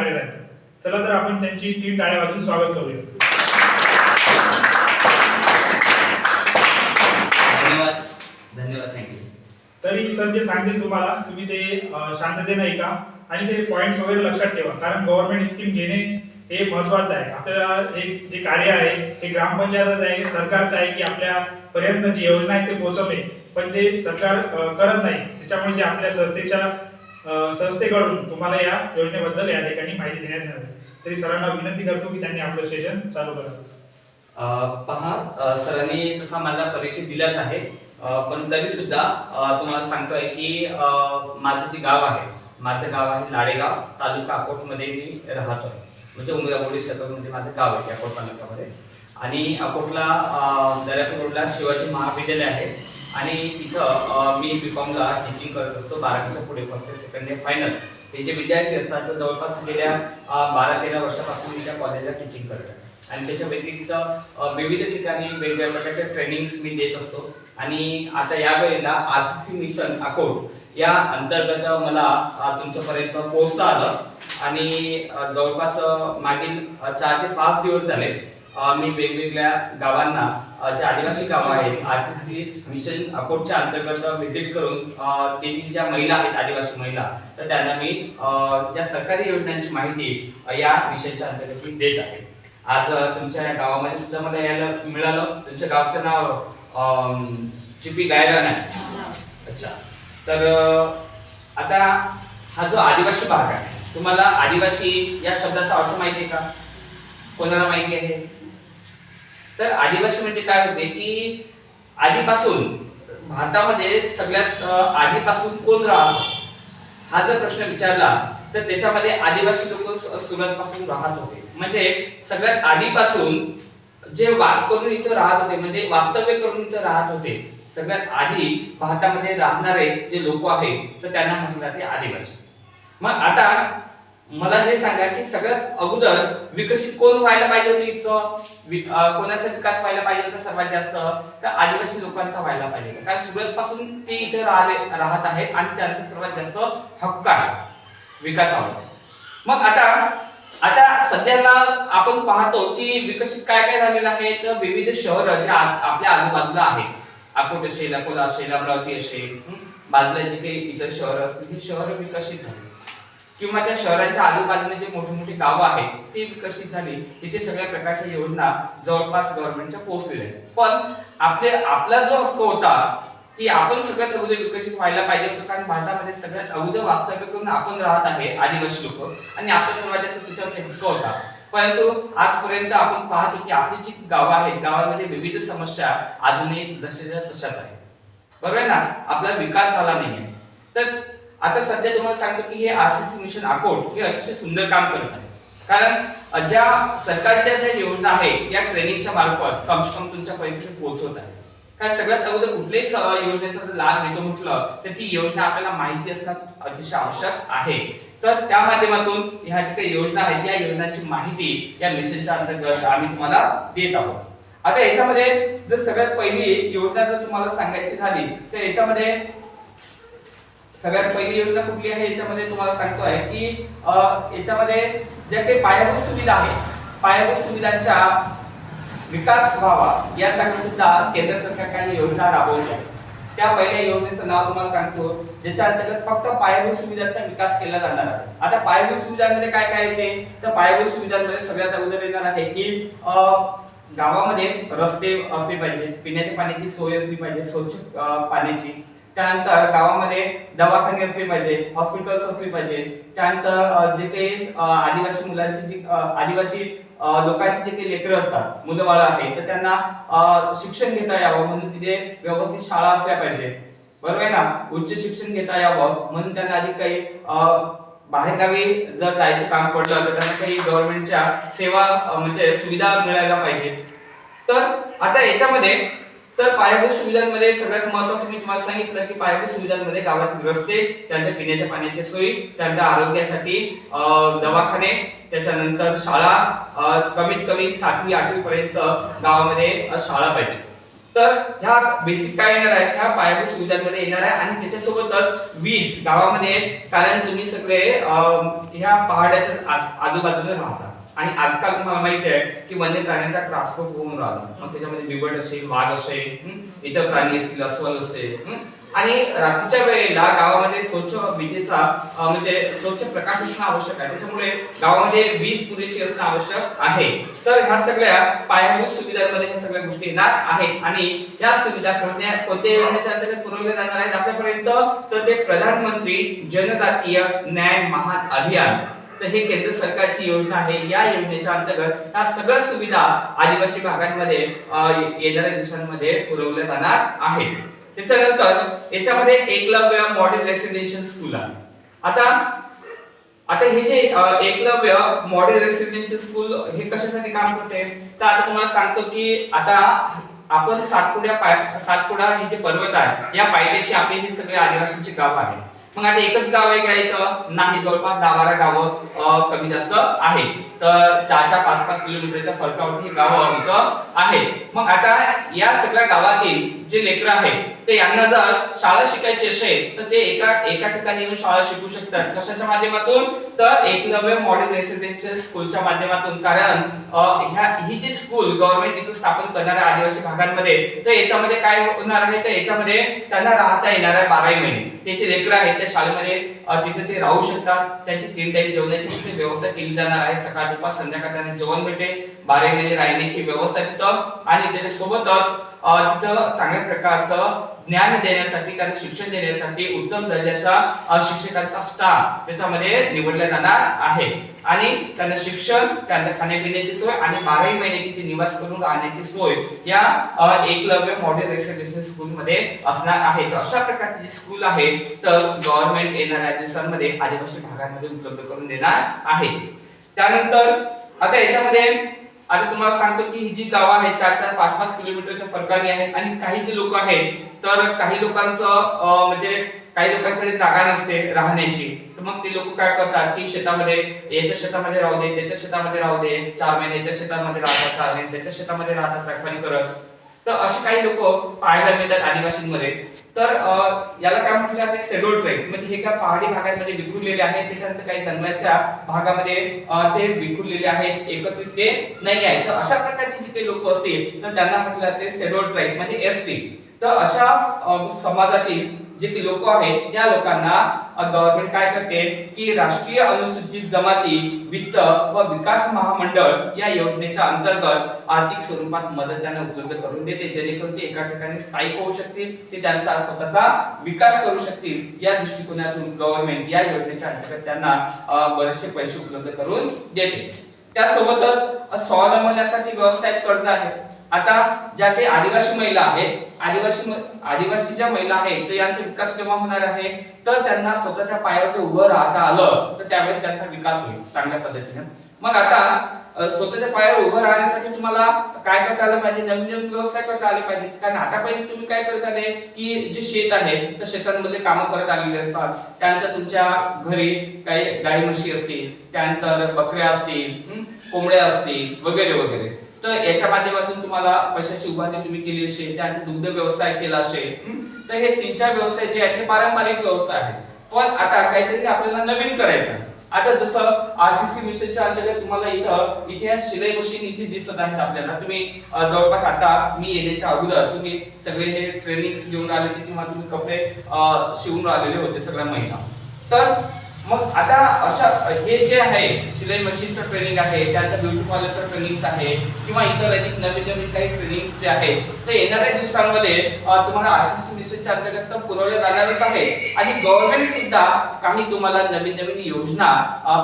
कार्यरत आहेत. चला तर आपण त्यांची 3 टाळ्या वाजवून स्वागत करूया. धन्यवाद थँक्यू. तरी सर जे सांगतील तुम्हाला तुम्ही ते शांततेने ऐका आणि ते पॉइंट्स वगैरे लक्षात ठेवा, कारण गव्हर्नमेंट स्कीम घेणे हे महत्वाचं आहे. आपल्याला एक जे कार्य आहे हे ग्रामपंचायतच आहे, सरकारचं आहे की आपल्या पर्यंत जी योजना आहे ते पोहोचवणे, पण ते सरकार करत नाही. त्याच्यामुळे जे आपल्या संस्थेकडून तुम्हाला या योजनेबद्दल या ठिकाणी माहिती देण्यात येणार आहे. तरी सरांना विनंती करतो की त्यांनी आपलं सेशन चालू करावं. पहा, सरांनी तसा माझा परिचय दिलाच आहे, पण तरी सुद्धा तुम्हाला सांगतोय की माझं जे गाव आहे, माझं गाव आहे लाडेगाव, तालुका अकोटमध्ये मी राहतोय. म्हणजे उमराबोडी शहरामध्ये माझं गाव आहे अकोट तालुक्यामध्ये. आणि अकोटला दर्यापूर रोडला शिवाजी महाविद्यालय आहे आणि तिथं मी बीकॉमला टीचिंग करत असतो. 12वीच्या पुढे first year second year final हे जे विद्यार्थी असतात तर जवळपास गेल्या 12-13 वर्षापासून मी त्या कॉलेजला टीचिंग करतो. आणि त्याच्या व्यतिरिक्त विविध ठिकाणी वेगवेगळ्या प्रकारच्या ट्रेनिंग्स मी देत असतो. आणि आता या वेळेला आरसीसी मिशन अकोट या अंतर्गत मला तुमच्यापर्यंत पोहोचता आलं. आणि जवळपास मागील 4 ते 5 दिवस झाले मी वेगवेगळ्या गावांना, जे आदिवासी गावं आहेत, आरसीसी मिशन अकोटच्या अंतर्गत व्हिजिट करून तेथील ज्या महिला आहेत, आदिवासी महिला, तर त्यांना मी ज्या सरकारी योजनांची माहिती या मिशनच्या अंतर्गत मी देत आहे. आज तुमच्या या गावामध्ये सुद्धा मला यायला मिळालं. तुमच्या गावचं नाव चिपी गायरान आहे. अच्छा, तर आता हा जो आदिवासी भाग आहे, तुम्हाला आदिवासी या शब्दाचा अर्थ माहिती आहे का? कोणाला माहिती आहे? तर आदिवासी म्हणजे काय होते की आधीपासून भारतामध्ये सगळ्यात आधीपासून कोण राहत, हा जर प्रश्न विचारला तर त्याच्यामध्ये आदिवासी लोक सुरुवातीपासून राहत होते. म्हणजे सगळ्यात आधीपासून जे वास करून इथं राहत होते, म्हणजे वास्तव्य करून इथं राहत होते, सगळ्यात आधी भारतामध्ये राहणारे जे लोक आहेत तर त्यांना म्हटलं जाते आदिवासी. मग आता मला हे सांगा की सगळ्यात अगोदर विकसित कोण व्हायला पाहिजे होतं इथं? कोणाचा विकास व्हायला पाहिजे होता सर्वात जास्त? तर आदिवासी लोकांचा व्हायला पाहिजे होता. कारण सुरुवातीपासून ते इथे राहत आहेत आणि त्यांचा सर्वात जास्त हक्क आहे विकासावर. मग आता सध्याला आपण पाहतो की विकसित काय काय झालेलं आहे. तर विविध शहरं जे आपल्या आजूबाजूला आहेत, अकोट असेल, अकोला असेल, अमरावती असेल, बाजूला जे काही इतर शहरं असतील, ही शहरं विकसित झाली. किंवा त्या शहरांच्या आजूबाजूने जे मोठी मोठी गावं आहेत ती विकसित झाली. तिथे सगळ्या प्रकारच्या योजना जवळपास गव्हर्नमेंटच्या पोहोचलेल्या आहेत. पण आपला जो हक्क होता की आपण सगळ्यात अगोदर विकसित व्हायला पाहिजे होतं, कारण भारतामध्ये सगळ्यात अगोदर वास्तव्य करून आपण राहत आहे आदिवासी लोक, आणि आपला सर्वात जास्त त्याच्यावर हक्क होता. परंतु आजपर्यंत आपण पाहतो की आपली जी गावं आहेत, गावांमध्ये विविध समस्या अजूनही जशाच्या तशाच आहेत. बरोबर आहे ना? आपला विकास झाला नाहीये. तर आता सध्या तुम्हाला सांगतो की हे आरसीसी मिशन अकोट हे अतिशय सुंदर काम करत आहे. कारण ज्या सरकारच्या ज्या योजना आहेत या ट्रेनिंगच्या मार्फत कमसे कम तुमच्यापर्यंत पोहोचवत आहे. कारण सगळ्यात अगोदर कुठल्याही योजनेचा लाभ घेतो म्हटलं तर ती योजना आपल्याला माहिती असणं अतिशय आवश्यक आहे. तर त्या माध्यमातून ह्या ज्या काही योजना आहेत या योजनांची माहिती या मिशनच्या अंतर्गत आम्ही तुम्हाला देत आहोत. आता याच्यामध्ये जर सगळ्यात पहिली योजना जर तुम्हाला सांगायची झाली तर याच्यामध्ये सगळ्यात पहिली योजना कुठली आहे याच्यामध्ये तुम्हाला सांगतो आहे की याच्यामध्ये ज्या काही पायाभूत सुविधा आहेत, पायाभूत सुविधांचा विकास व्हावा यासाठी सुद्धा केंद्र सरकार काही योजना राबवली आहे. त्या पहिल्या योजनेचं नाव तुम्हाला सांगतो, ज्याच्या अंतर्गत फक्त पायाभूत सुविधांचा विकास केला जाणार आहे. आता पायाभूत सुविधांमध्ये काय काय येते? तर पायाभूत सुविधांमध्ये सगळ्यात अगोदर येणार आहे की गावामध्ये रस्ते असले पाहिजे, पिण्याच्या पाण्याची सोय असली पाहिजे, स्वच्छ पाण्याची. त्यानंतर गावामध्ये दवाखाने असले पाहिजे, हॉस्पिटल्स असले पाहिजे. त्यानंतर जे काही आदिवासी मुलांची जी आदिवासी लोकांची जे काही लेकरं असतात, मुलं बाळ आहेत, तर त्यांना शिक्षण घेता यावं म्हणून तिथे व्यवस्थित शाळा असल्या पाहिजे. बरोबर आहे ना? उच्च शिक्षण घेता यावं म्हणून त्यांना आधी काही बाहेरगावी जर जायचं काम पडलं तर त्यांना काही गव्हर्नमेंटच्या सेवा म्हणजे सुविधा मिळायला पाहिजे. तर आता याच्यामध्ये तर पायाभूत सुविधांमध्ये सगळ्यात महत्त्वाचं मी तुम्हाला सांगितलं की पायाभूत सुविधांमध्ये गावातील रस्ते, त्यानंतर पिण्याच्या पाण्याची सोयी, त्यानंतर आरोग्यासाठी दवाखाने, त्याच्यानंतर शाळा, कमीत कमी 7वी 8वी पर्यंत गावामध्ये शाळा पाहिजे. तर ह्या बेसिक काय येणार आहे, ह्या पायाभूत सुविधांमध्ये येणार आहे आणि त्याच्यासोबतच वीज गावामध्ये, कारण तुम्ही सगळे ह्या पहाडाच्या आजूबाजूला राहता आणि आजकाल तुम्हाला माहिती आहे की वन्य प्राण्यांचा त्रास खूप होऊन राहिला. मग त्याच्यामध्ये बिबट असेल, वाघ असेल, इतर प्राणी असतील, अस्वल असेल, आणि रात्रीच्या वेळेला गावामध्ये स्वच्छ विजेचा म्हणजे स्वच्छ प्रकाश असणं आवश्यक आहे. त्याच्यामुळे गावामध्ये वीज पुरेशी असणं आवश्यक आहे. तर ह्या सगळ्या पायाभूत सुविधांमध्ये ह्या सगळ्या गोष्टी येणार आहेत आणि या सुविधा कोणत्या योजनेच्या अंतर्गत पुरवल्या जाणार आहेत आतापर्यंत, तर ते प्रधानमंत्री जनजातीय न्याय महान अभियान. तर हे केंद्र सरकारची योजना आहे. या योजनेच्या अंतर्गत ह्या सगळ्या सुविधा आदिवासी भागांमध्ये येणाऱ्या दिवसांमध्ये पुरवल्या जाणार आहेत. त्याच्यानंतर याच्यामध्ये एकलव्य मॉडेल रेसिडेन्शियल स्कूल आहे. आता हे जे एकलव्य मॉडेल रेसिडेन्शियल स्कूल हे कशासाठी काम करते, तर आता तुम्हाला सांगतो की आता आपण सातपुडा हे जे पर्वत आहे या पायथ्याशी आपले हे सगळे आदिवासींचे गाव आहे. मग आता एकच गाव आहे का इथं, नाही, जवळपास 10-12 गावं कमी जास्त आहे. तर 4-5 किलोमीटरच्या फरकावरती हे गाव इथं आहे. मग आता या सगळ्या गावातील जे लेकरं आहेत ते यांना जर शाळा शिकायची असेल तर ते एका ठिकाणी येऊन शाळा शिकू शकतात. कशाच्या माध्यमातून, तर एकलव्य मॉडेल रेसिडेन्शियल स्कूलच्या माध्यमातून. कारण ही जी स्कूल गव्हर्नमेंट इथं स्थापन करणार आहे आदिवासी भागांमध्ये, तर याच्यामध्ये काय होणार आहे, तर याच्यामध्ये त्यांना राहता येणार आहे 12 महिने. त्याचे लेकरं आहेत त्या शाळेमध्ये तिथे ते राहू शकतात. त्यांची 3 टाइम जेवणाची तिथे व्यवस्था केली जाणार आहे. सकाळ दुपार संध्याकाळ त्यांना जेवण भेटेल, 12 महिने राहण्याची व्यवस्था तिथं, आणि त्याच्यासोबतच तिथं चांगल्या प्रकारचं ज्ञान देण्यासाठी, त्यांना शिक्षण देण्यासाठी उत्तम दर्जाचा शिक्षकांचा स्टाफ त्याच्यामध्ये निवडला जाणार आहे. आणि त्यांना शिक्षण, त्यांना खाण्यापिण्याची सोय आणि 12 महिने तिथे निवास करून राहण्याची सोय या एकलव्य मॉडेल रेसिडेन्शियल स्कूल मध्ये असणार आहे. तर अशा प्रकारची स्कूल आहे तर गव्हर्नमेंट येणाऱ्या दिवसांमध्ये आदिवासी भागांमध्ये उपलब्ध करून देणार आहे. त्यानंतर आता याच्यामध्ये आता तुम्हाला सांगतो की ही जी गावं आहेत 4-5 किलोमीटरच्या फरकाने आहेत आणि काही जे लोक आहेत तर काही लोकांचं म्हणजे काही लोकांकडे जागा नसते राहण्याची. तर मग ते लोक काय करतात की शेतामध्ये, याच्या शेतामध्ये राहू दे, त्याच्या शेतामध्ये राहू दे, 4 महिने याच्या शेतामध्ये राहतात, 4 महिने त्याच्या शेतामध्ये राहतात रखवाली करत. तर असे काही लोक पाहायला मिळतात आदिवासींमध्ये. तर याला काय म्हटलं जाते, शेड्यूल ट्राईब. म्हणजे हे काय पहाडी भागांमध्ये विखुरलेले आहेत, त्याच्यानंतर काही जंगलाच्या भागामध्ये ते विखुरलेले आहेत, एकत्रित ते नाही आहेत. तर अशा प्रकारचे जे काही लोक असतील तर त्यांना म्हटलं जाते शेड्यूल ट्राईब म्हणजे एसटी. तर अशा समाजातील जे की लोक आहेत त्या लोकांना गव्हर्नमेंट काय करते की राष्ट्रीय अनुसूचित जमाती वित्त व विकास महामंडळ या योजनेच्या अंतर्गत आर्थिक स्वरूपात मदत त्यांना उपलब्ध करून देते, जेणेकरून ते एका ठिकाणी स्थायिक होऊ शकतील, ते त्यांचा स्वतःचा विकास करू शकतील. या दृष्टिकोनातून गव्हर्नमेंट या योजनेच्या अंतर्गत त्यांना बरेचसे पैसे उपलब्ध करून देते. त्यासोबतच स्वावलंबनासाठी व्यवसाय कर्ज आहे. आता ज्या काही आदिवासी महिला आहेत, आदिवासी ज्या महिला आहेत तर यांचा विकास केव्हा होणार आहे, तर त्यांना स्वतःच्या पायावर उभं राहता आलं तर त्यावेळेस त्यांचा विकास होईल चांगल्या पद्धतीने. मग आता स्वतःच्या पायावर उभं राहण्यासाठी तुम्हाला काय करता आलं पाहिजे, नवीन व्यवसाय करता आले पाहिजे. कारण आतापर्यंत तुम्ही काय करत आले की जे शेत आहे तर शेतांमध्ये कामं करत आलेले असतात. त्यानंतर तुमच्या घरी काही गाई म्हशी असतील, त्यानंतर बकऱ्या असतील, कोंबड्या असतील वगैरे वगैरे. तर याच्या माध्यमातून तुम्हाला पैशाची उभारणी तुम्ही केली असेल, त्यानंतर दुग्ध व्यवसाय केला असेल. तर हे 3-4 व्यवसाय जे आहेत हे पारंपरिक व्यवसाय आहेत. पण आता काहीतरी आपल्याला नवीन करायचं. आता जसं आरसीसी मिशनच्या अंतर्गत तुम्हाला इथे शिलाई मशीन इथे दिसत आहेत आपल्याला. तुम्ही जवळपास आता मी येण्याच्या अगोदर तुम्ही सगळे हे ट्रेनिंग्स घेऊन आले होते किंवा तुम्ही कपडे शिवून आलेले होते सगळ्या महिला. तर मग आता अशा हे जे आहे शिलाई मशीनचं ट्रेनिंग आहे, त्यानंतर ब्युटी पार्लरचं ट्रेनिंग आहे किंवा इतर अधिक नवीन काही ट्रेनिंग्स जे आहेत तर येणाऱ्या दिवसांमध्ये तुम्हाला आरसीसी मिशनच्या अंतर्गत तर पुरवल्या जाणारच आहे. आणि गव्हर्नमेंट सुद्धा काही तुम्हाला नवीन योजना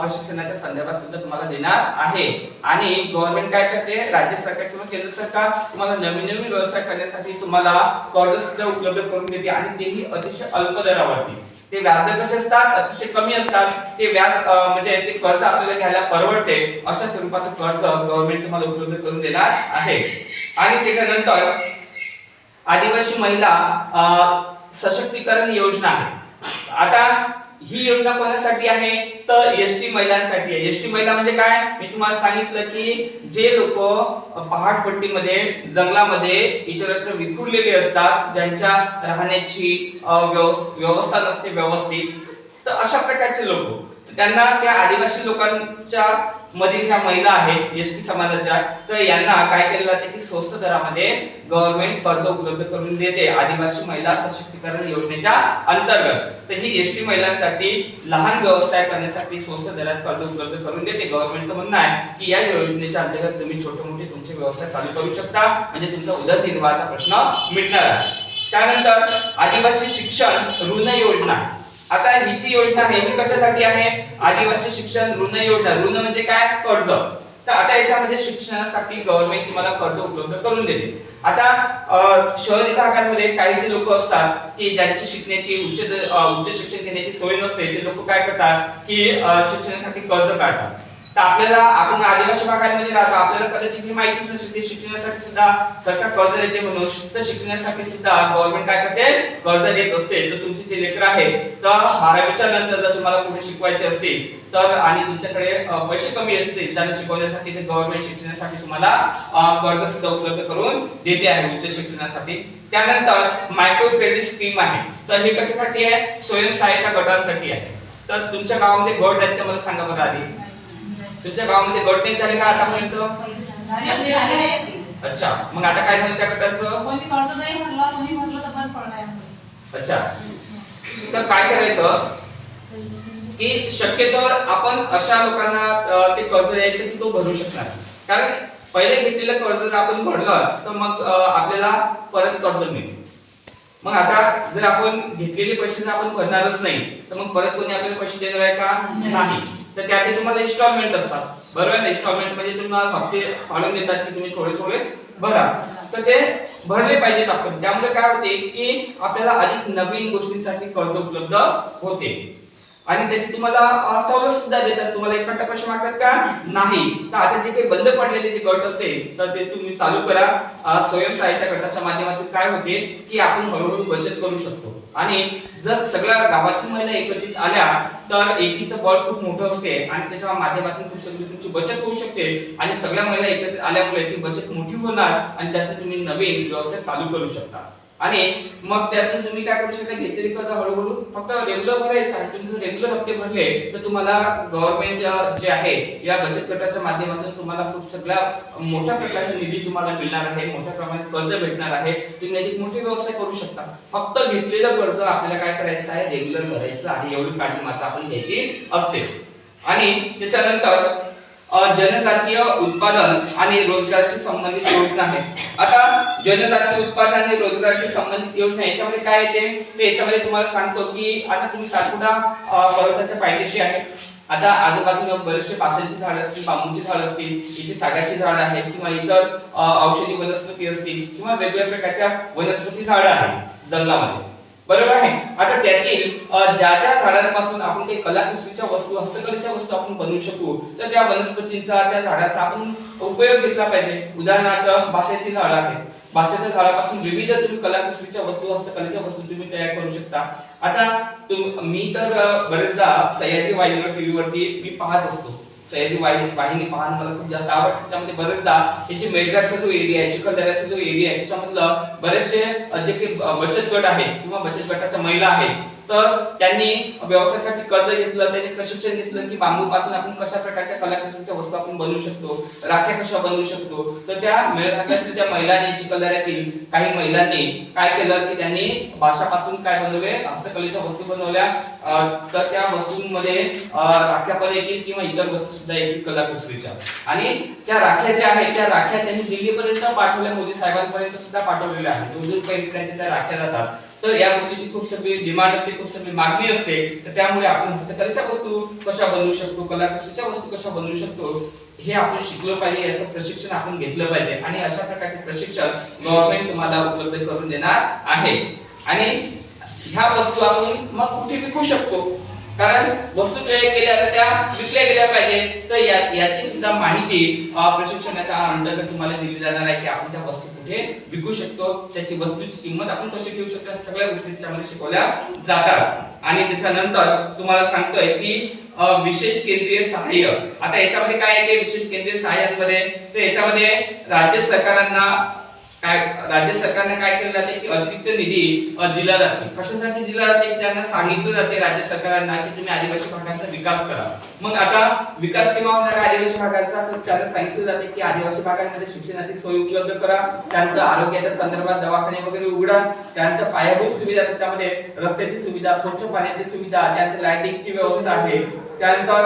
प्रशिक्षणाच्या संदर्भात सुद्धा तुम्हाला देणार आहे. आणि गव्हर्नमेंट काय करते, राज्य सरकार किंवा केंद्र सरकार तुम्हाला नवीन व्यवसाय करण्यासाठी तुम्हाला कर्ज सुद्धा उपलब्ध करून देते आणि तेही अतिशय अल्प दरावरती. ते व्याजदर कसे असतात, अतिशय कमी असतात. ते व्याज म्हणजे ते कर्ज आपल्याला घ्यायला परवडते अशा स्वरूपाचं कर्ज गव्हर्नमेंट तुम्हाला उपलब्ध करून देणार आहे. आणि त्याच्यानंतर आदिवासी महिला सशक्तीकरण योजना आहे. आता ही योजना कोणासाठी आहे तर एसटी महिलांसाठी आहे. एसटी महिला म्हणजे काय, मी तुम्हाला सांगितलं की जे लोक पहाडपट्टीमध्ये जंगलामध्ये इतरत्र विखुरलेले असतात, ज्यांच्या राहण्याची व्यवस्था नसते व्यवस्थित, तर अशा प्रकारचे लोक, त्यांना त्या आदिवासी लोकांच्या मध्ये ज्या महिला आहेत एसटी समाजाच्या, तर यांना काय केलेलं आहे की स्वस्त दरामध्ये गव्हर्नमेंट कर्ज उपलब्ध करून देते आदिवासी महिला सशक्तीकरण योजनेच्या अंतर्गत. तर ही एसटी महिलांसाठी लहान व्यवसाय करण्यासाठी स्वस्त दरात कर्ज उपलब्ध करून देते. गव्हर्नमेंटचं म्हणणं आहे की या योजनेच्या अंतर्गत तुम्ही छोटे मोठे तुमचे व्यवसाय चालू करू शकता, म्हणजे तुमचा उदरनिर्वाहाचा प्रश्न मिटणार आहे. त्यानंतर आदिवासी शिक्षण ऋण योजना. आता ही जी योजना आहे ही कशासाठी आहे, आदिवासी शिक्षण ऋण योजना. ऋण म्हणजे काय, कर्ज. तर आता याच्यामध्ये शिक्षणासाठी गव्हर्नमेंट तुम्हाला कर्ज उपलब्ध करून देते. आता शहरी भागांमध्ये काही जे लोक असतात की ज्यांची शिकण्याची उच्च शिक्षण घेण्याची सोय नसते, ते लोक काय करतात की शिक्षणासाठी कर्ज काढतात. तर आपण आदिवासी भागांमध्ये राहतो, आपल्याला कदाचित ही माहितीच नसते शिक्षणासाठी सुद्धा सरकार कर्ज देते म्हणून. तर शिकण्यासाठी सुद्धा गव्हर्नमेंट काय करते, कर्ज देत असते. तर तुमचे जे लेकर आहे तर 12वीच्या नंतर जर तुम्हाला पुढे शिकवायचे असतील तर आणि तुमच्याकडे पैसे कमी असतील त्यांना शिकवण्यासाठी, ते गव्हर्नमेंट शिक्षणासाठी तुम्हाला कर्ज सुद्धा उपलब्ध करून देते आहे उच्च शिक्षणासाठी. त्यानंतर मायक्रो क्रेडिट स्कीम आहे. तर हे कशासाठी आहे, स्वयंसहायता गटांसाठी आहे. तर तुमच्या गावामध्ये गट आहेत का मला सांगा बरं आधी. तुमच्या गावामध्ये गट नाही झाले का आतापर्यंत? अच्छा, मग आता काय झालं त्या गटांचं? कोणी कर्ज नाही भरला, कोणी भरलं तर बंद पडलाय. अच्छा, तर काय करायचं की शक्यतो आपण अशा लोकांना ते कर्ज द्यायचं की तो भरू शकणार, कारण पहिले घेतलेलं कर्ज जर आपण भरलं तर मग आपल्याला परत कर्ज मिळेल. मग आता जर आपण घेतलेले पैसे जर आपण भरणारच नाही तर मग परत कोणी आपल्याला पैसे देणार आहे का, नाही. तर त्याचे तुम्हाला इन्स्टॉलमेंट असतात, बरोबर आहे. इन्स्टॉलमेंट म्हणजे तुम्हाला हप्ते फाडून देतात की तुम्ही थोडे थोडे भरा, तर ते भरले पाहिजेत आपण. त्यामुळे काय होते की आपल्याला अधिक नवीन गोष्टींसाठी कर्ज उपलब्ध होते आणि त्याची तुम्हाला सवलत सुद्धा देतात. तुम्हाला इकट्ठा पैसे मागतात का, नाही. तर आता जे काही बंद पडलेले जे गट असते तर ते तुम्ही चालू करा. स्वयंसहायता गटाच्या माध्यमातून काय होते की आपण हळूहळू बचत करू शकतो. आणि जर सगळ्या गावातील महिला एकत्रित आल्या तर एकीचं बळ खूप मोठं असते आणि त्याच्या माध्यमातून तुमची बचत होऊ शकते. आणि सगळ्या महिला एकत्रित आल्यामुळे ती बचत मोठी होणार आणि त्यातून तुम्ही नवीन व्यवसाय चालू करू शकता. आणि मग त्यातून तुम्ही काय करू शकता, घेतलेली कर्ज हळूहळू फक्त रेग्युलर भरायचं आहे. तुम्ही जर रेग्युलर हप्ते भरले तर तुम्हाला गव्हर्नमेंट जे आहे या बचत गटाच्या माध्यमातून तुम्हाला खूप सगळ्या मोठ्या प्रकारचा निधी तुम्हाला मिळणार आहे, मोठ्या प्रमाणात कर्ज भेटणार आहे. तुम्ही अधिक मोठे व्यवसाय करू शकता. फक्त घेतलेलं कर्ज आपल्याला काय करायचं आहे, रेग्युलर भरायचं आहे, एवढी काळजी मात्र आपण घ्यायची असते. आणि त्याच्यानंतर जनजातीय उत्पादन आणि रोजगाराशी संबंधित योजना आहे. आता जनजातीय उत्पादन आणि रोजगाराशी संबंधित योजना याच्यामध्ये काय येते, तर याच्यामध्ये तुम्हाला सांगतो की आता तुम्ही सातपुडा पर्वताच्या पायथ्याशी आहे. आता आजूबाजूला बरेचसे पाशांची झाडं असतील, बांबूची झाडं असतील, इथे सागाची झाडं आहेत किंवा इतर औषधी वनस्पती असतील किंवा वेगवेगळ्या प्रकारच्या वनस्पती झाडं आहेत जंगलामध्ये, बरोबर आहे. आता त्यातील ज्या ज्या झाडांपासून आपण काही कलाकुसरीच्या वस्तू, हस्तकलेच्या वस्तू आपण बनवू शकू, तर त्या वनस्पतींचा, त्या झाडाचा आपण उपयोग घेतला पाहिजे. उदाहरणार्थ बाशाची झाडं आहेत. बाशाच्या झाडापासून विविध तुम्ही कलाकुसरीच्या वस्तू, हस्तकलेच्या वस्तू तुम्ही तयार करू शकता. आता मी तर बरेचदा सह्याद्री वाहिनीवर टीव्हीवरती मी पाहत असतो. सह्याद्री वाहिनी पाहणं मला खूप जास्त आवडतं. त्यामध्ये बरेचदा हे जे मेळघाटचा जो एरिया आहे, चिखलदऱ्याचा जो एरिया आहे, त्याच्यामधलं बरेचसे जे काही बचत गट आहेत किंवा बचत गटाच्या महिला आहेत, तर त्यांनी व्यवसायासाठी कर्ज घेतलं, त्यांनी प्रशिक्षण घेतलं की बांबूपासून आपण कशा प्रकारच्या कलाकुसरीच्या वस्तू आपण बनवू शकतो, राख्या कशा बनवू शकतो. तर त्या मेळघाटातील त्या महिलांनी, चिखलदऱ्यातील काही महिलांनी काय केलं की त्यांनी बाशापासून काय बनवले, हस्तकलेच्या वस्तू बनवल्या. तर त्या वस्तूंमध्ये राख्या पण येतील किंवा इतर वस्तू सुद्धा येतील कलाकुसरीच्या. आणि त्या राख्या ज्या आहेत त्या राख्या त्यांनी दिल्लीपर्यंत पाठवल्या, मोदी साहेबांपर्यंत सुद्धा पाठवलेल्या आहेत. दूरपर्यंत त्यांच्या त्या राख्या जातात. तर या गोष्टीची खूप सगळी डिमांड असते, खूप सगळी मागणी असते. तर त्यामुळे आपण हस्तकलेच्या वस्तू कशा बनवू शकतो, कलाकुसरीच्या वस्तू कशा बनवू शकतो, हे आपण शिकलो पाहिजे, याचं प्रशिक्षण आपण घेतलं पाहिजे. आणि अशा प्रकारचे प्रशिक्षण गव्हर्नमेंट तुम्हाला उपलब्ध करून देणार आहे. आणि ह्या वस्तू आपण मग कुठे विकू शकतो. कारण वस्तू तयार केल्या तर त्या विकल्या गेल्या पाहिजे. तर याची सुद्धा माहिती प्रशिक्षणाच्या अंतर्गत तुम्हाला दिली जाणार आहे की आपण त्या वस्तू कुठे विकू शकतो, त्याची वस्तूची किंमत आपण कशी ठेवू शकतो, सगळ्या गोष्टी त्याच्यामध्ये शिकवल्या जातात. आणि त्याच्यानंतर तुम्हाला सांगतोय की विशेष केंद्रीय सहाय्य. आता याच्यामध्ये काय येते विशेष केंद्रीय सहाय्यामध्ये, तर याच्यामध्ये राज्य सरकारने काय केलं जाते की अतिरिक्त निधी दिला जातो. कशासाठी दिला जाते की त्यांना सांगितलं जाते राज्य सरकारांना की तुम्ही आदिवासी भागांचा विकास करा. मग आता विकास केव्हा होणार आहे आदिवासी भागांचा, तर त्यांना सांगितलं जाते की आदिवासी भागांमध्ये शिक्षणाची सोय उपलब्ध करा, त्यानंतर आरोग्याच्या संदर्भात दवाखाने वगैरे उघडा, त्यानंतर पायाभूत सुविधा, त्याच्यामध्ये रस्त्याची सुविधा, स्वच्छ पाण्याची सुविधा, त्यानंतर लाईटिंगची व्यवस्था आहे, त्यानंतर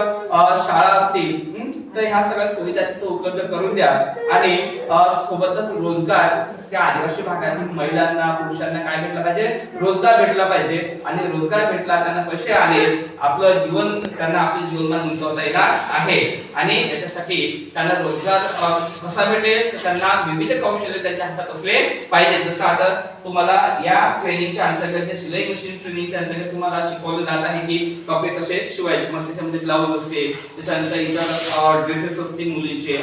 शाळा असतील, तर ह्या सगळ्या सुविधा तिथे उपलब्ध करून द्या. आणि सोबतच रोजगार त्या आदिवासी भागातील महिलांना पुरुषांना काय भेटला पाहिजे, रोजगार भेटला पाहिजे. आणि रोजगार भेटला, त्यांना पैसे आले, आपलं जीवन त्यांना आपल्या जीवनात गुंतवता येणार आहे. आणि याच्यासाठी त्यांना रोजगार कसा भेटेल, तर त्यांना विविध कौशल्य त्यांच्या हातात असले पाहिजे. जसं आता तुम्हाला या ट्रेनिंगच्या अंतर्गत, जे शिलाई मशीन ट्रेनिंगच्या अंतर्गत तुम्हाला शिकवलं जात आहे की कपडे कसे शिवायचे, मग त्याच्यामध्ये ब्लाऊज असते, त्याच्यानंतर इतर ड्रेसेस असतील मुलींचे,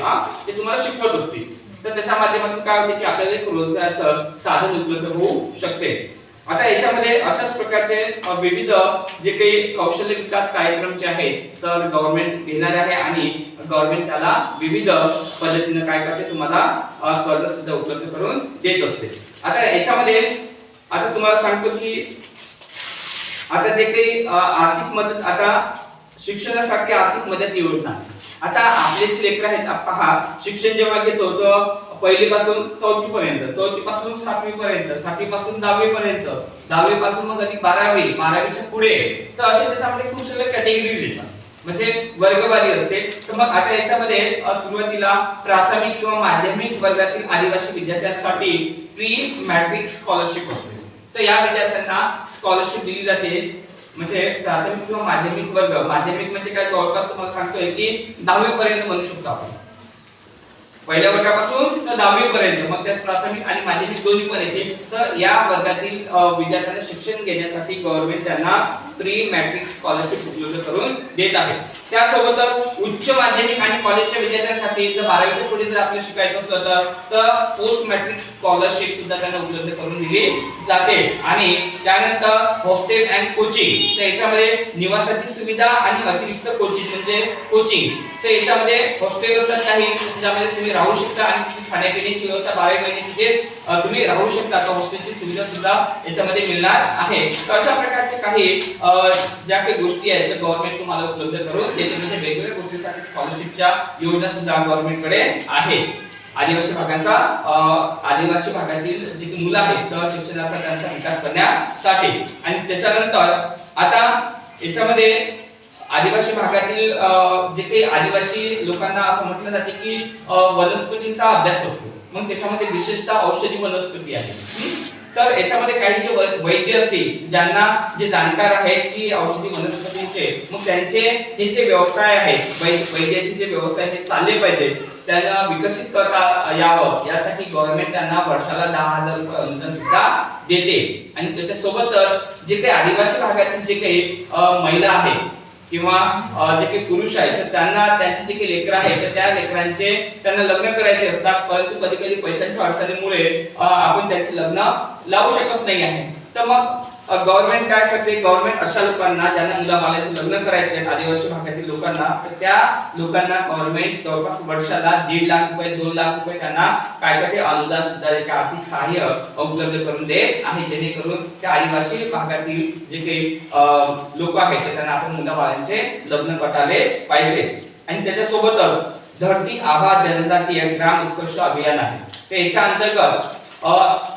ते तुम्हाला शिकवत असतील. तर त्याच्या माध्यमातून काय होते की आपल्याला एक रोजगाराचं साधन उपलब्ध होऊ शकते. आता याच्यामध्ये अशाच प्रकारचे विविध जे काही कौशल्य विकास कार्यक्रम जे आहेत, तर गव्हर्नमेंट घेणार आहे आणि गव्हर्नमेंट त्याला विविध पद्धतीने काय करते, तुम्हाला कर्ज सुद्धा उपलब्ध करून देत असते. आता याच्यामध्ये आता तुम्हाला सांगतो की आता जे काही आर्थिक मदत, आता शिक्षणासाठी आर्थिक मदत योजना, आता आपले जे लेकर आहेत, पहा शिक्षण जेव्हा घेतो तर पहिली पासून चौथी पर्यंत, चौथी पासून सातवी पर्यंत, सातवी पासून दहावी पर्यंत, दहावी पासून मग अधिक बारावी, बारावीच्या पुढे, तर असे त्याच्यामध्ये खूप सगळे कॅटेगरीज येतात, म्हणजे वर्गवारी असते. तर मग आता याच्यामध्ये सुरुवातीला प्राथमिक किंवा माध्यमिक वर्गातील आदिवासी विद्यार्थ्यांसाठी प्री मॅट्रिक स्कॉलरशिप असते. तर या विद्यार्थ्यांना स्कॉलरशिप दिली जाते, म्हणजे प्राथमिक किंवा माध्यमिक वर्ग, माध्यमिक म्हणजे काय, जवळपास तुम्हाला सांगतोय की 10वी पर्यंत म्हणू शकतो आपण, पहिल्या वर्गापासून तर 10वी पर्यंत, मग त्यात प्राथमिक आणि माध्यमिक दोन्ही पण येते. तर या वर्गातील विद्यार्थ्यांना शिक्षण घेण्यासाठी गव्हर्नमेंट त्यांना प्री मॅट्रिक स्कॉलरशिप उपलब्ध करून देत आहे. त्यासोबतच उच्च माध्यमिक आणि कॉलेजच्या विद्यार्थ्यांसाठी जर 12वीच्या पुढे जर आपल्याला शिकायचं असलं तर पोस्ट मॅट्रिक स्कॉलरशिप सुद्धा त्यांना उपलब्ध करून दिली जाते. आणि त्यानंतर हॉस्टेल अँड कोचिंग, तर याच्यामध्ये निवासाची सुविधा आणि अतिरिक्त कोचिंग म्हणजे कोचिंग. तर याच्यामध्ये हॉस्टेल असतात काही, ज्यामध्ये तुम्ही राहू शकता आणि खाण्यापिण्याची व्यवस्था 12 महिने तिथे तुम्ही राहू शकता. तर हॉस्टेलची सुविधा सुद्धा याच्यामध्ये मिळणार आहे. तर अशा प्रकारचे काही ज्या काही गोष्टी आहेत, तर गव्हर्नमेंट तुम्हाला उपलब्ध करून देते. म्हणजे वेगवेगळ्या गोष्टींसाठी स्कॉलरशिपच्या योजना सुद्धा गव्हर्नमेंटकडे आहे. आदिवासी भागांचा आदिवासी भागातील जी मुलं आहेत तर शिक्षणाचा त्यांचा विकास करण्यासाठी. आणि त्याच्यानंतर आता याच्यामध्ये आदिवासी भागातील जे काही आदिवासी लोकांना असं म्हटलं जाते की वनस्पतींचा अभ्यास असतो, मग त्याच्यामध्ये विशेषतः औषधी वनस्पती आहे. तर याच्यामध्ये काही जे वैद्य असतील, ज्यांना जे जाणकार आहेत की औषधी वनस्पतींचे, मग त्यांचे हे जे व्यवसाय आहेत, वैद्याचे जे व्यवसाय हे चालले पाहिजे, त्यांना विकसित करता यावं यासाठी गव्हर्नमेंट त्यांना वर्षाला 10,000 रुपये अनुदान सुद्धा देते. आणि त्याच्यासोबतच जे काही आदिवासी भागातील जे काही महिला आहेत किंवा जे काही पुरुष आहेत, तर त्यांना त्यांचे जे काही लेकरं आहेत, तर त्या लेकरांचे त्यांना लग्न करायचे असतात, परंतु कधी कधी पैशांच्या अडचणीमुळे आपण त्यांचे लग्न लावू शकत नाही आहे. तर मग गव्हर्नमेंट काय करते, गव्हर्नमेंट अशा लोकांना ज्यांना मुलाबाळाचे लग्न करायचे आहेत आदिवासी भागातील लोकांना, तर त्या लोकांना गव्हर्नमेंट जवळपास वर्षाला 1.5 लाख रुपये 2 लाख रुपये त्यांना काय करते, अनुदान सुद्धा त्याचे आर्थिक सहाय्य उपलब्ध करून देत आहे, जेणेकरून त्या आदिवासी भागातील जे काही लोक आहेत तर त्यांना आपण मुलाबाळांचे लग्न करायला पाहिजे. आणि त्याच्यासोबतच धरती आभा जनजातीय ग्राम उत्कर्ष अभियान आहे. तर याच्या अंतर्गत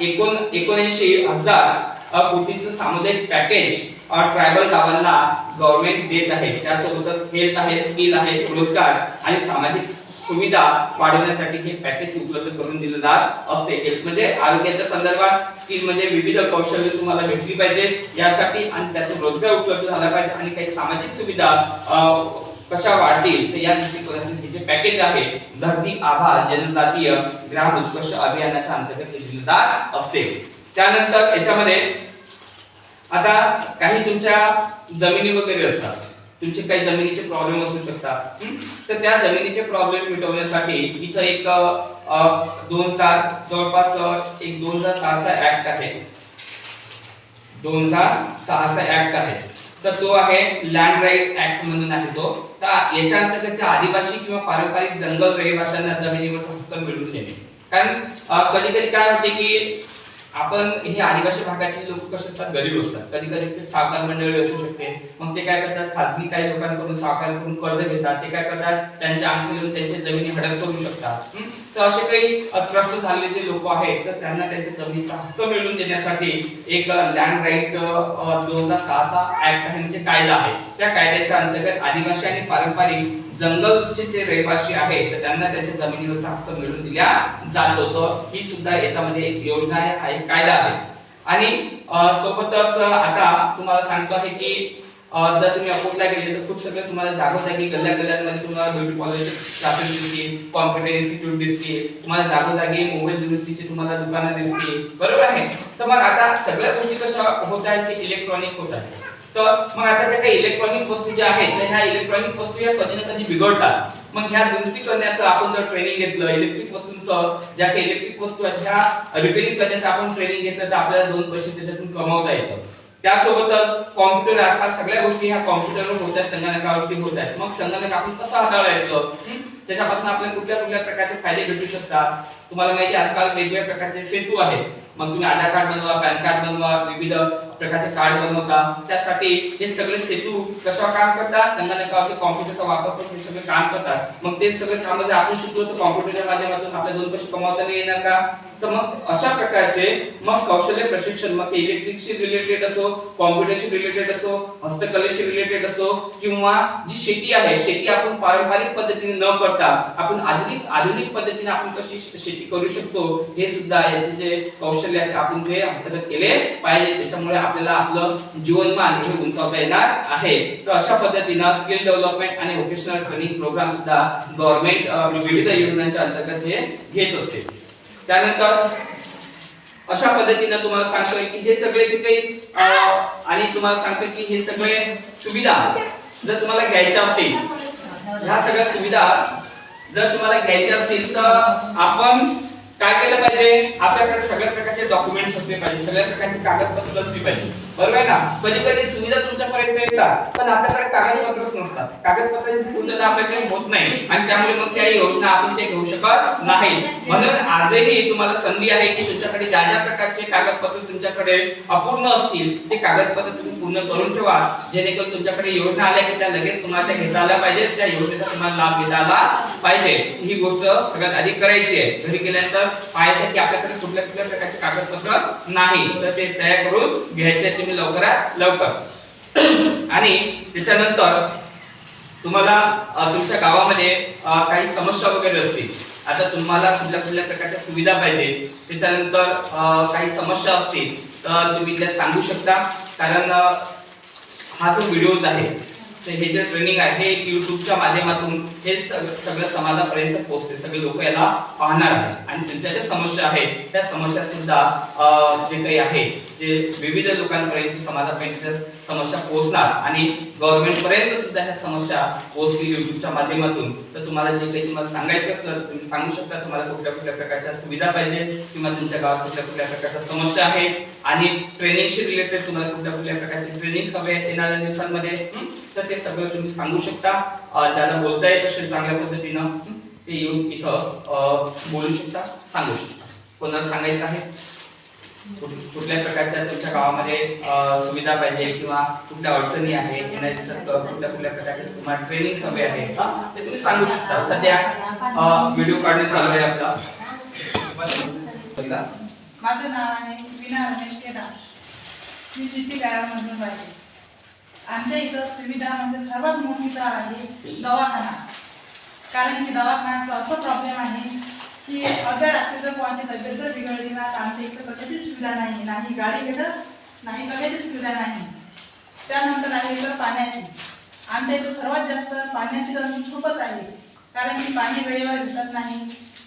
79,000 कोटीचं सामुदायिक पॅकेज ट्रायबल गावांना गव्हर्नमेंट देत आहे. त्यासोबतच हेल्थ आहे, स्किल आहे, रोजगार आणि सामाजिक सुविधा वाढवण्यासाठी हे पॅकेज उपलब्ध करून दिलं जात असते. हेल्थ म्हणजे आरोग्याच्या संदर्भात, स्किल म्हणजे विविध कौशल्य तुम्हाला भेटली पाहिजे यासाठी, आणि त्याचा रोजगार उपलब्ध झाला पाहिजे, आणि काही सामाजिक सुविधा कशा वाढतील तर या दृष्टिकोनातून हे जे पॅकेज आहे धरती आभा जनजातीय ग्राम उत्कर्ष अभियानाच्या अंतर्गत दिलं जात असते. त्यानंतर याच्यामध्ये आता काही तुमच्या जमिनी वगैरे असतात, तुमचे काही जमिनीचे प्रॉब्लेम असू शकतात. तर त्या जमिनीचे प्रॉब्लेम मिटवण्यासाठी इथं एक 2000 एक 2006चा ऍक्ट आहे. 2006चा ऍक्ट आहे. तर तो आहे लँड राईट ऍक्ट म्हणून आहे तो. तर याच्या अंतर्गत आदिवासी किंवा पारंपरिक जंगल रहिवाशांना जमिनीवर हक्क मिळवून देणे. कारण कधी कधी काय होते की आपण हे आदिवासी भागातील लोक कसे असतात, गरीब असतात. कधी कधी ते सावकार मंडळी असू शकते. मग ते काय करतात, खाजगी काही लोकांकडून सावकारांकडून कर्ज घेतात. ते काय करतात, त्यांच्या अंगठी देऊन त्यांच्या जमिनी हडप करू शकतात. तर असे काही त्रस्त झालेले जे लोक आहेत तर त्यांना त्यांच्या जमिनीचा हक्क मिळवून देण्यासाठी एक लँड राईट 2006चा ऍक्ट आहे, म्हणजे कायदा आहे. त्या कायद्याच्या अंतर्गत आदिवासी आणि पारंपरिक जंगलचे जे रहिवासी आहेत तर त्यांना त्यांच्या जमिनीवरचा हक्क मिळवून दिला जात होतं. ही सुद्धा याच्यामध्ये एक योजना आहे, हा एक कायदा आहे. आणि सोबतच आता तुम्हाला सांगतो आहे की जर तुम्ही अकोटला गेले तर खूप सगळे तुम्हाला जागोजागी गल्ल्या-गल्ल्यांमध्ये तुम्हाला ब्युटी पार्लरचे क्लासेस दिसतील, कॉम्प्युटर इन्स्टिट्यूट दिसतील, तुम्हाला जागोजागी मोबाईल दुरुस्तीची तुम्हाला दुकानं दिसतील, बरोबर आहे. तर मग आता सगळ्या गोष्टी कशा होत आहेत की इलेक्ट्रॉनिक होत आहेत. तर मग आता ज्या काही इलेक्ट्रॉनिक वस्तू ज्या आहेत तर ह्या इलेक्ट्रॉनिक वस्तू या कधी ना कधी बिघडतात. मग ह्या दुरुस्ती करण्याचं आपण जर ट्रेनिंग घेतलं, इलेक्ट्रिक वस्तूंचं ज्या काही इलेक्ट्रिक वस्तू आहेत ह्या रिपेअरिंग करण्याचं आपण ट्रेनिंग घेतलं तर आपल्याला 2 पैसे त्याच्यातून कमवता येतं. त्यासोबतच कॉम्प्युटर आजकाल सगळ्या गोष्टी ह्या कॉम्प्युटरवर होत आहेत, संगणकावरती होत आहेत. मग संगणक आपण कसं हाताळायचं, त्याच्यापासून आपल्याला कुठल्या कुठल्या प्रकारचे फायदे भेटू शकतात. तुम्हाला माहिती आहे आजकाल वेगवेगळ्या प्रकारचे सेतू आहेत. मग तुम्ही आधार कार्ड बनवा, पॅन कार्ड बनवा, विविध प्रकारचे कार्ड बनवता. त्यासाठी हे सगळे सेतू कशा काम करतात, संगणकावरती कॉम्प्युटरचा वापर करून हे सगळे काम करतात. मग ते सगळे काम जर आपण शिकलो तर कॉम्प्युटरच्या माध्यमातून आपल्या 2 पैसे कमवता नाही येणार का. तर मग अशा प्रकारचे मग कौशल्य प्रशिक्षण, मग इलेक्ट्रिकशी रिलेटेड असो, कॉम्प्युटरशी रिलेटेड असो, हस्तकलेशी रिलेटेड असो, किंवा जी शेती आहे, शेती आपण पारंपरिक पद्धतीने न करता आपण आधुनिक पद्धतीने आपण कशी शेती करू शकतो हे सुद्धा याचे जे कौशल्य आहेत आपण जे हस्तगत केले पाहिजे. त्याच्यामुळे आपल्याला आपलं जीवनमान हे उंचावता येणार आहे. तर अशा पद्धतीने स्किल डेव्हलपमेंट आणि व्होकेशनल ट्रेनिंग प्रोग्राम सुद्धा गव्हर्नमेंट विविध योजनांच्या अंतर्गत हे घेत असते. त्यानंतर अशा पद्धतीने तुम्हाला सांगतोय की हे सगळे जे काही आणि तुम्हाला सांगतोय की हे सगळे सुविधा जर तुम्हाला घ्यायच्या असतील, ह्या सगळ्या सुविधा जर तुम्हाला घ्यायच्या असतील तर आपण काय केलं पाहिजे, आपल्याकडे सगळ्या प्रकारचे डॉक्युमेंट्स असले पाहिजे, सगळ्या प्रकारचे कागदपत्र असली पाहिजे, बरोबर आहे ना. कधी कधी सुविधा तुमच्यापर्यंत येतात पण आपल्याकडे कागदपत्रच नसतात, कागदपत्रांची पूर्तता आपल्याकडे होत नाही आणि त्यामुळे मग त्या योजना आपण ते घेऊ शकत नाही. म्हणून आजही तुम्हाला संधी आहे की तुमच्याकडे ज्या ज्या प्रकारचे कागदपत्र तुमच्याकडे अपूर्ण असतील ते कागदपत्र तुम्ही पूर्ण करून ठेवा, जेणेकरून तुमच्याकडे योजना आल्या की त्या लगेच तुम्हाला त्या घेता आल्या पाहिजे, त्या योजनेचा तुम्हाला लाभ घेता आला पाहिजे. ही गोष्ट सगळ्यात आधी करायची आहे. घरी गेल्यानंतर पाहायचं की आपल्याकडे कुठल्या कुठल्या प्रकारचे कागदपत्र नाही तर ते तयार करून घ्यायचे तुम्ही लवकरात लवकर. आणि त्याच्यानंतर तुम्हाला तुमच्या गावामध्ये काही समस्या वगैरे असतील, आता तुम्हाला कुठल्या कुठल्या प्रकारच्या सुविधा पाहिजे, त्याच्यानंतर काही समस्या असतील तर तुम्ही त्या सांगू शकता. कारण हा जो व्हिडिओज आहे हे जे ट्रेनिंग आहे हे युट्यूबच्या माध्यमातून हे सगळं समाजापर्यंत पोहोचते. सगळे लोक याला पाहणार आहेत आणि त्यांच्या ज्या समस्या आहेत त्या समस्या सुद्धा जे काही आहे जे विविध लोकांपर्यंत समाजापर्यंत समस्या पोहोचणार आणि गव्हर्नमेंट पर्यंत सुद्धा ह्या समस्या पोहोचतील युट्यूबच्या माध्यमातून. तर तुम्हाला जे काही तुम्हाला सांगायचं असलं तर तुम्ही सांगू शकता. तुम्हाला कुठल्या कुठल्या प्रकारच्या सुविधा पाहिजे किंवा तुमच्या गावात कुठल्या कुठल्या प्रकारच्या समस्या आहेत आणि ट्रेनिंगशी रिलेटेड तुम्हाला कुठल्या कुठल्या प्रकारचे ट्रेनिंग हवे आहेत येणाऱ्या दिवसांमध्ये तर ते सगळं तुम्ही सांगू शकता. ज्याला बोलता येत असेल चांगल्या पद्धतीनं ते येऊन इथं बोलू शकता, सांगू शकता. कोणाला सांगायचं आहे कुठल्या प्रकारच्या तुमच्या गावामध्ये सुविधा पाहिजे किंवा कुठल्या अडचणी आहे येण्याच्या कुठल्या कुठल्या प्रकारचे तुम्हाला ट्रेनिंग हवे आहे ते तुम्ही सांगू शकता. सध्या व्हिडिओ काढणे चालू आहे आपला. माझं नाव आहे वीणा रमेश केदार. मी चिठ्ठी गावामधून राहते. आमच्या इथं सुविधा म्हणजे सर्वात मोठी तर आहे दवाखाना. कारण की दवाखान्याचा असं प्रॉब्लेम आहे की अर्ध्या रात्री जर कोणाची तब्येत जर बिघडली ना तर आमच्या इथं कशाची सुविधा नाही, नाही गाडी भेटत नाही, कशाची सुविधा नाही. त्यानंतर आहे इथं पाण्याची. आमच्या इथं सर्वात जास्त पाण्याची तर खूपच आहे. कारण की पाणी वेळेवर भेटत नाही,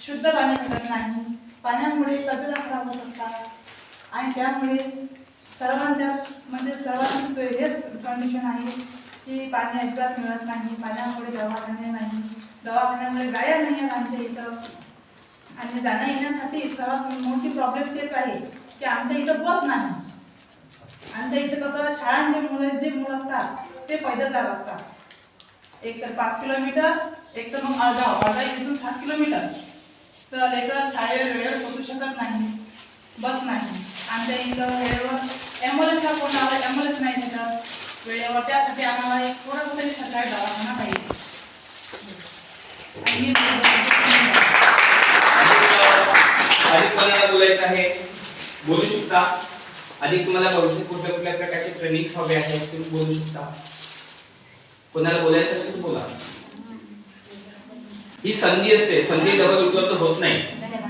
शुद्ध पाणी भेटत नाही. पाण्यामुळे तब्येत खराब होत असतात आणि त्यामुळे सर्वांच्या म्हणजे सर्वांची हेच कंडिशन आहे की पाणी अजिबात मिळत नाही, पाण्यामुळे दवाखाने नाही, दवाखान्यामुळे गाड्या नाही आहेत आमच्या इथं. आणि जाण्या येण्यासाठी सर्वात मोठी प्रॉब्लेम तेच आहे की आमच्या इथं बस नाही. आमच्या इथं कसं शाळांचे मुलं जे मुलं असतात ते पैदल जात असतात, एक तर 5 किलोमीटर, एक तर मग अर्धा इथून 7 किलोमीटर. तर लेकरं शाळेवर वेळेवर पोहोचू शकत नाही, बस नाही. आमच्या इथं वेळेवर ॲम्ब्युलन्सला फोन लावला, ॲम्ब्युलन्स नाही तिथं वेळेवर. त्यासाठी आम्हाला एक थोडं तरी सरकारी दवाखाना पाहिजे. आणि अधिक कोणाला बोलायचं आहे बोलू शकता. अधिक तुम्हाला भविष्यात कुठल्या कुठल्या प्रकारचे ट्रेनिंग हवे आहेत तुम्ही बोलू शकता. कोणाला बोलायचं असेल तर बोला. ही संधी असते, संधी जवळ उपलब्ध होत नाही.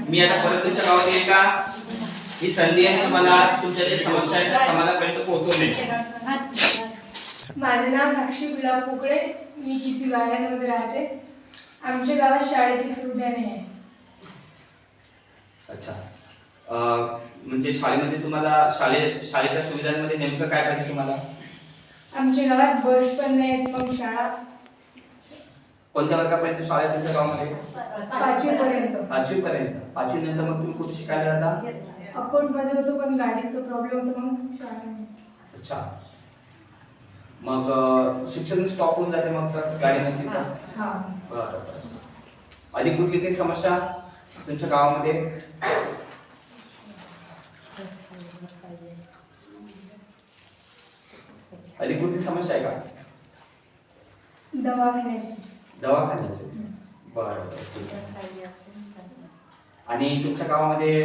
मी आता परत तुमच्या गावात येईल का? ही संधी आहे तुम्हाला तुमच्या जे समस्या आहेत त्या समाजापर्यंत पोहोचवण्याची. माझे नाव साक्षी गुलाब पोकळे, मी चिपी गार्डनमध्ये राहते. आमच्या गावात शाळेची सुविधा नाही आहे. अच्छा, म्हणजे शाळेमध्ये तुम्हाला शाळेच्या सुविधांमध्ये नेमकं काय पाहिजे तुम्हाला? आमच्या गावात बस पण नाही, मग शाळा कोणत्या वर्गापर्यंत शाळा आहे तुमच्या गावामध्ये? 5वी पर्यंत. 5वी पर्यंत. 5वी नंतर मग तुम्ही कुठे शिकायला जाता? अकोटमध्ये होतो, पण गाडीचा प्रॉब्लेम होता, मग शाळा नाही. अच्छा, मग शिक्षण स्टॉप होऊन जाते मग तर गाडी नसेल तर? हा. बरं. अधिक कुठली काही समस्या तुमच्या गावामध्ये? अधिक कुठली समस्या आहे का? दवाखान्याची. दवाखान्याची. बरं. आणि तुमच्या गावामध्ये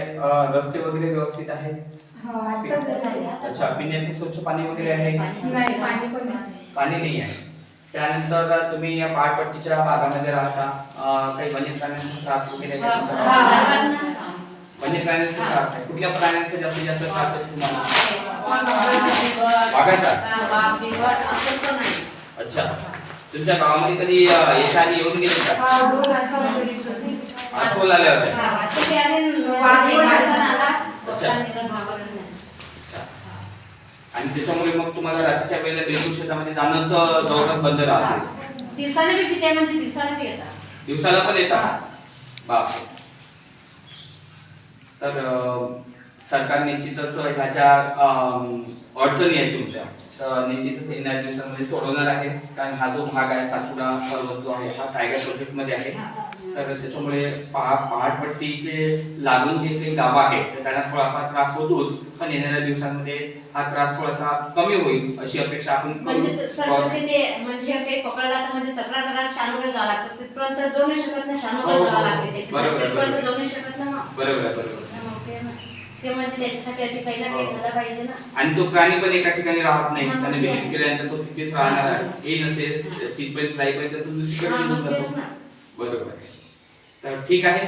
रस्ते वगैरे व्यवस्थित आहेत? हा, आता झाले. अच्छा, पिण्याचे स्वच्छ पाणी वगैरे आहे? नाही, पाणी पण नाही. पाणी नाही आहे. त्यानंतर तुम्ही या पहाडपट्टीच्या भागामध्ये राहता, काही वन्य प्राण्यांचा त्रास वगैरे आहे का? वन्य प्राण्यांचा त्रास आहे. कुठल्या प्राण्यांचा जास्तीत जास्त त्रास आहे तुम्हाला? वाघाचा? अच्छा, तुमच्या गावामध्ये कधी याच्या आधी येऊन गेले का? हा, 2 आठवड्यापूर्वी. अस्वल आले होते. अच्छा. आणि त्याच्यामुळे मग तुम्हाला रात्रीच्या वेळेला बिलकुल शेतामध्ये जाणंच जवळपास बंद राहते. दिवसाला बी किती म्हणजे दिवसाला बी येतात. दिवसाला पण येतात? बापरे. तर सरकार निश्चितच ह्या ज्या अडचणी आहेत तुमच्या तर निश्चितच येणाऱ्या दिवसांमध्ये सोडवणार आहे. कारण हा जो भाग आहे सातपुडा पर्वत जो आहे हा टायगर प्रोजेक्ट मध्ये आहे. तर त्याच्यामुळे पहाडपट्टीचे लागून जे काही गावं आहेत तर त्यांना थोडाफार त्रास होतोच, पण येणाऱ्या दिवसांमध्ये हा त्रास थोडासा कमी होईल अशी अपेक्षा आपण म्हणजे सर कसे ते म्हणजे काही पकडला तर म्हणजे तक्रार करायला शानूला जावं लागतं. तिथपर्यंत जाऊ नाही शकत ना, शानूला जावं लागते त्याच्यासाठी. तिथपर्यंत जाऊ नाही शकत ना. मग बरोबर आहे, बरोबर. ते म्हणजे त्याच्यासाठी आधी काही ना काही झालं पाहिजे ना. आणि तो प्राणी पण एका ठिकाणी राहत नाही, त्याने विलीन केल्यानंतर तो तिथेच राहणार आहे. हे नसेल तिथपर्यंत जाईपर्यंत तो दुसरीकडे निघून जातो. बरोबर आहे. तर ठीक आहे,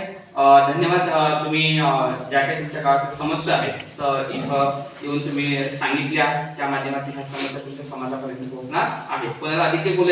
धन्यवाद. तुम्ही ज्या काही तुमच्या गावात समस्या आहेत तर इथं येऊन तुम्ही सांगितल्या, त्या माध्यमातून ह्या समस्या तुमच्या समाजापर्यंत पोहोचणार आहेत. कोणाला अधिक बोलायचं